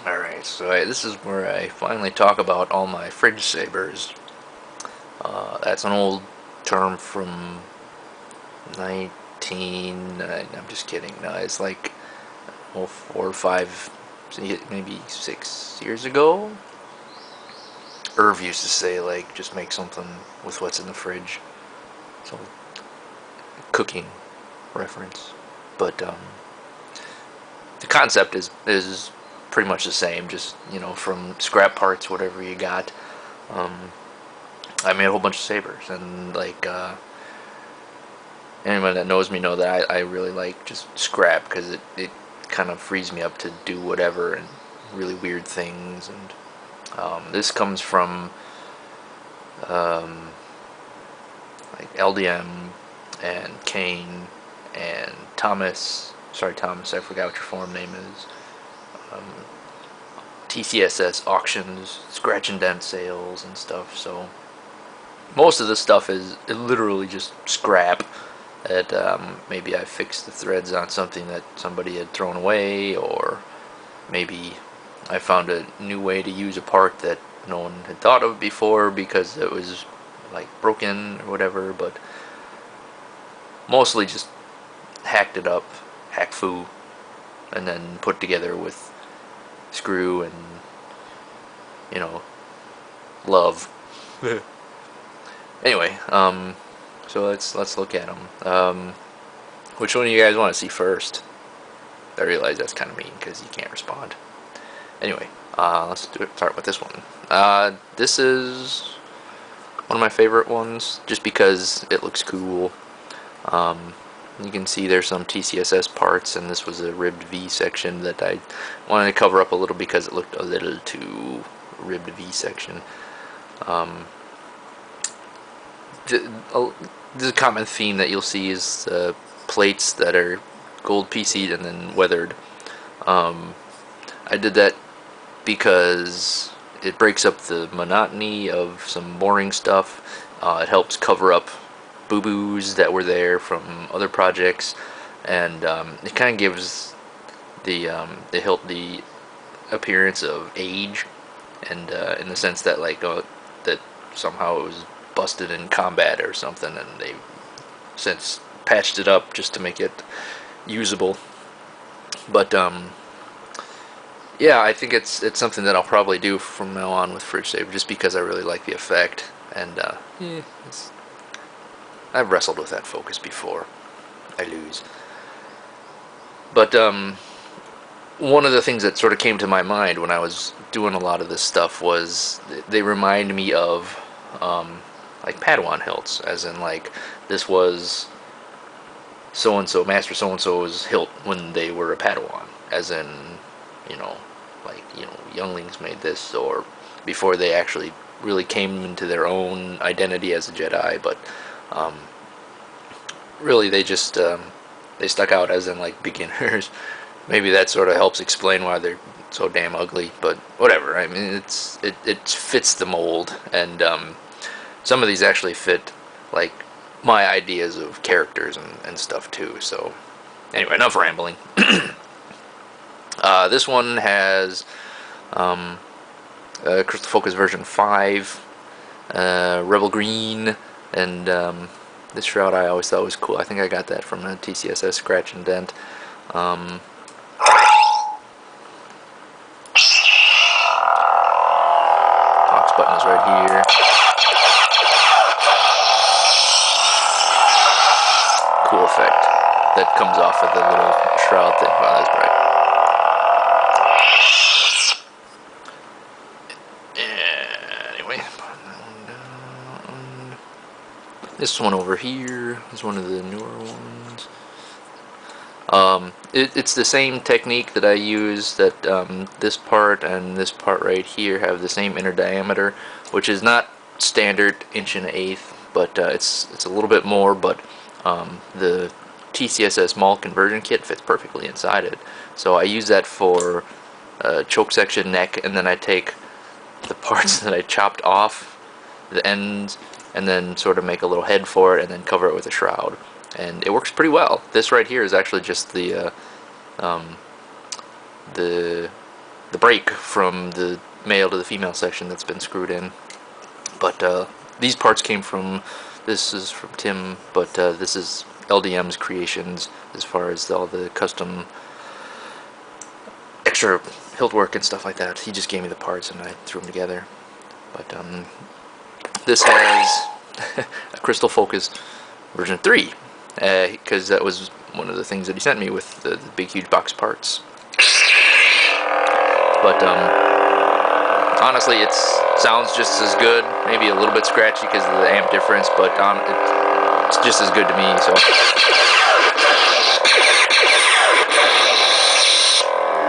Alright, so this is where I finally talk about all my fridge sabers. That's an old term from 19... I'm just kidding. No, it's like 4 or 5, maybe 6 years ago. Irv used to say, like, just make something with what's in the fridge. So, cooking reference. But, the concept is pretty much the same, just, from scrap parts, whatever you got. I made a whole bunch of sabers, and, like, anyone that knows me know that I really like just scrap, because it kind of frees me up to do whatever, and really weird things, and, this comes from, like, LDM, and Kane, and Thomas, sorry Thomas, I forgot what your forum name is, TCSS auctions, scratch and dent sales and stuff. So most of the stuff is literally just scrap that maybe I fixed the threads on something that somebody had thrown away, or maybe I found a new way to use a part that no one had thought of before because it was like broken or whatever. But mostly just hacked it up, hack foo, and then put together with screw and love. Anyway, so let's look at them. Which one do you guys want to see first? I realize that's kind of mean because you can't respond. Anyway, let's start with this one. This is one of my favorite ones just because it looks cool. You can see there's some TCSS parts, and this was a ribbed V section that I wanted to cover up a little because it looked a little too ribbed V section. The common theme that you'll see is plates that are gold PC'd and then weathered. I did that because it breaks up the monotony of some boring stuff. It helps cover up boo-boos that were there from other projects, and it kind of gives the hilt the appearance of age, and in the sense that that somehow it was busted in combat or something, and they've since patched it up just to make it usable. But yeah, I think it's something that I'll probably do from now on with fridge saber, just because I really like the effect, and I've wrestled with that focus before. I lose. But one of the things that sort of came to my mind when I was doing a lot of this stuff was they remind me of like Padawan hilts, as in like this was so and so, Master so and so's hilt when they were a Padawan, as in younglings made this, or before they actually really came into their own identity as a Jedi, but really they just they stuck out as in like beginners. Maybe that sort of helps explain why they're so damn ugly, but whatever. I mean, it fits the mold, and some of these actually fit like my ideas of characters and stuff too. So anyway, enough rambling. This one has Crystal Focus version 5, Rebel Green, and this shroud I always thought was cool. I think I got that from a TCSS Scratch and Dent. Box button is right here. Cool effect that comes off of the little shroud thing. Wow, that's bright. Anyway, this one over here is one of the newer ones. It's the same technique that I use, that this part and this part right here have the same inner diameter, which is not standard 1/8", but it's a little bit more, but the TCSS mall conversion kit fits perfectly inside it. So I use that for choke section, neck, and then I take the parts that I chopped off the ends and then sort of make a little head for it and then cover it with a shroud, and it works pretty well. This right here is actually just the the break from the male to the female section that's been screwed in. But these parts came from, this is from Tim, but this is LDM's creations as far as all the custom extra hilt work and stuff like that. He just gave me the parts and I threw them together. But this has a crystal focus version 3, because that was one of the things that he sent me with the big huge box parts. But honestly, it sounds just as good, maybe a little bit scratchy because of the amp difference, but it's just as good to me. So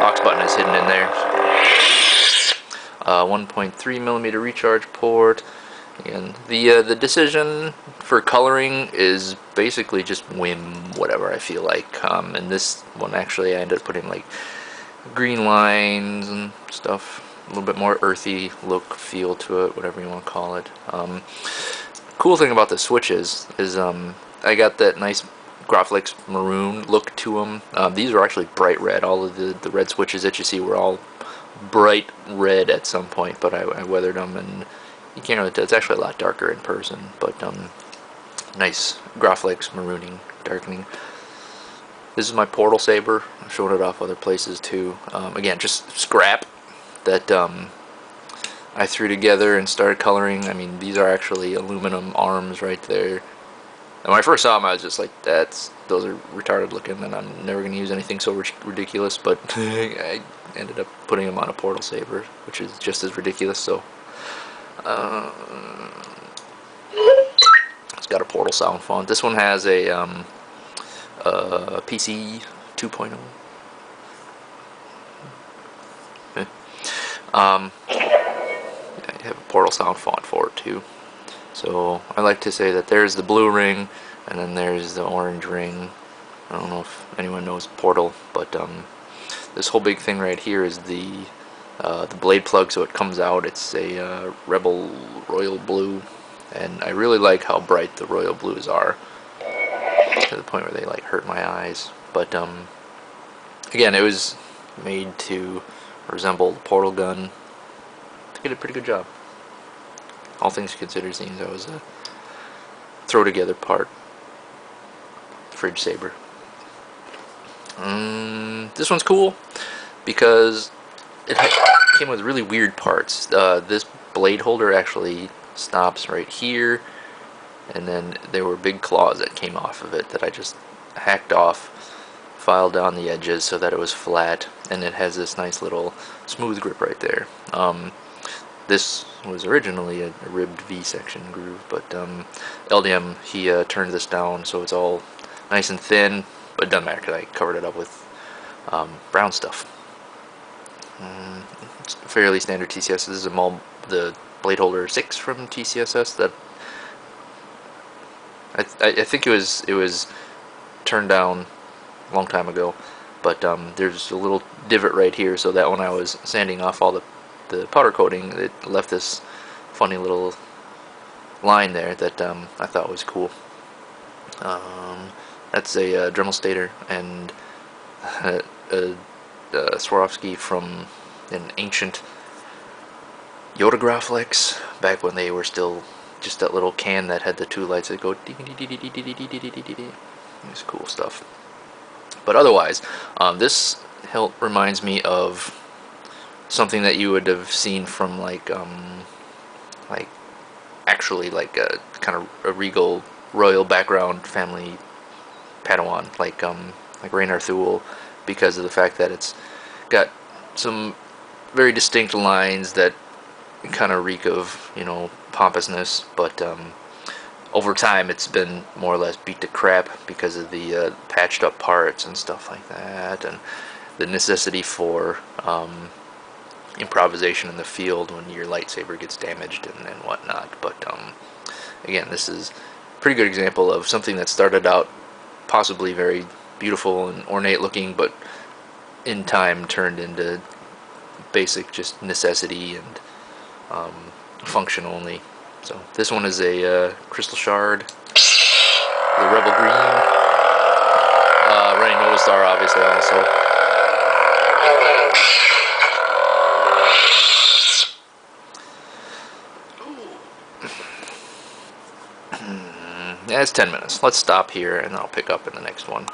aux button is hidden in there. 1.3 millimeter recharge port. And the decision for coloring is basically just whim, whatever I feel like. And this one actually I ended up putting like green lines and stuff, a little bit more earthy look, feel to it, whatever you want to call it. Cool thing about the switches is I got that nice Graphics maroon look to them. These are actually bright red. All of the red switches that you see were all bright red at some point, but I weathered them, and you can't really tell. It's actually a lot darker in person, but nice Graphics marooning, darkening. This is my portal saber. I've shown it off other places too. Again, just scrap that I threw together and started coloring. I mean, these are actually aluminum arms right there. And when I first saw them, I was just like, those are retarded looking, and I'm never going to use anything so ridiculous, but I ended up putting them on a portal saber, which is just as ridiculous. So it's got a portal sound font. This one has a PC 2.0. I have a portal sound font for it too. So I like to say that there's the blue ring, and then there's the orange ring. I don't know if anyone knows Portal, but this whole big thing right here is the blade plug, so it comes out. It's a Rebel royal blue, and I really like how bright the royal blues are, to the point where they like hurt my eyes. But again, it was made to resemble the portal gun. It did a pretty good job. All things considered, seems that was a throw together part. Fridge saber. This one's cool because it came with really weird parts. This blade holder actually stops right here, and then there were big claws that came off of it that I just hacked off, filed down the edges so that it was flat, and it has this nice little smooth grip right there. This was originally a ribbed V-section groove, but LDM, he turned this down so it's all nice and thin, but it doesn't matter because I covered it up with brown stuff. It's fairly standard TCS. This is the blade holder 6 from TCSS. That I think it was turned down a long time ago, but there's a little divot right here, so that when I was sanding off all the powder coating, it left this funny little line there that I thought was cool. That's a Dremel Stator and a Swarovski from an ancient Yoda Graphics, back when they were still just that little can that had the two lights that go dee dee dee dee dee dee dee dee dee dee dee. It's cool stuff. But otherwise, this hilt reminds me of something that you would have seen from like actually like a kind of a Regal royal background family Padawan, like Raynar Thule, because of the fact that it's got some very distinct lines that kind of reek of, you know, pompousness, but over time it's been more or less beat to crap because of the patched up parts and stuff like that, and the necessity for improvisation in the field when your lightsaber gets damaged and whatnot. But again, this is a pretty good example of something that started out possibly very beautiful and ornate looking, but in time turned into basic just necessity and function only. So this one is a crystal shard, the Rebel green, running Nova Star obviously also. Yeah, it's 10 minutes. Let's stop here and I'll pick up in the next one.